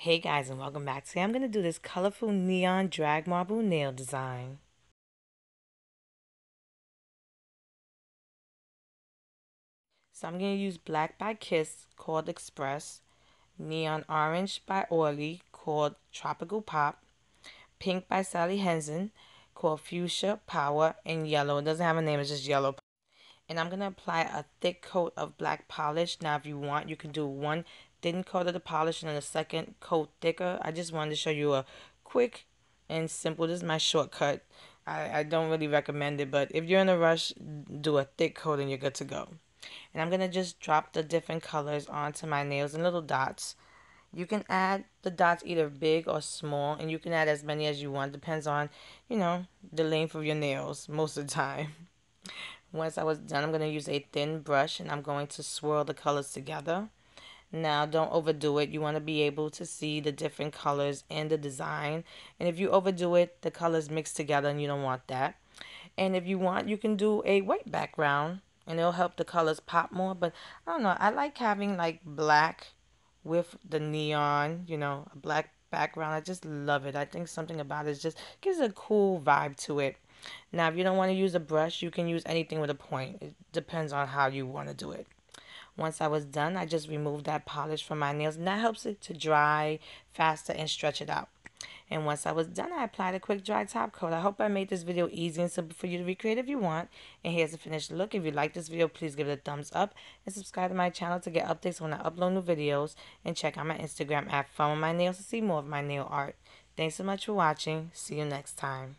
Hey guys, and welcome back. Today I'm going to do this colorful neon drag marble nail design. So I'm going to use black by Kiss called Express, neon orange by Orly called Tropical Pop, pink by Sally Henson called Fuchsia Power, and yellow. It doesn't have a name, it's just yellow. And I'm going to apply a thick coat of black polish. Now if you want, you can do one thin coat of the polish and then a second coat thicker. I just wanted to show you a quick and simple. This is my shortcut. I don't really recommend it, but if you're in a rush, do a thick coat and you're good to go. And I'm going to just drop the different colors onto my nails in little dots. You can add the dots either big or small, and you can add as many as you want. Depends on, the length of your nails most of the time. Once I was done, I'm going to use a thin brush and I'm going to swirl the colors together. Now, don't overdo it. You want to be able to see the different colors in the design. And if you overdo it, the colors mix together and you don't want that. And if you want, you can do a white background and it'll help the colors pop more. But I don't know. I like having like black with the neon, a black background. I just love it. I think something about it just gives a cool vibe to it. Now, if you don't want to use a brush, you can use anything with a point. It depends on how you want to do it. Once I was done, I just removed that polish from my nails, and that helps it to dry faster and stretch it out. And once I was done, I applied a quick dry top coat. I hope I made this video easy and simple for you to recreate if you want. And here's the finished look. If you like this video, please give it a thumbs up and subscribe to my channel to get updates when I upload new videos. And check out my Instagram at Funwithmynails to see more of my nail art. Thanks so much for watching. See you next time.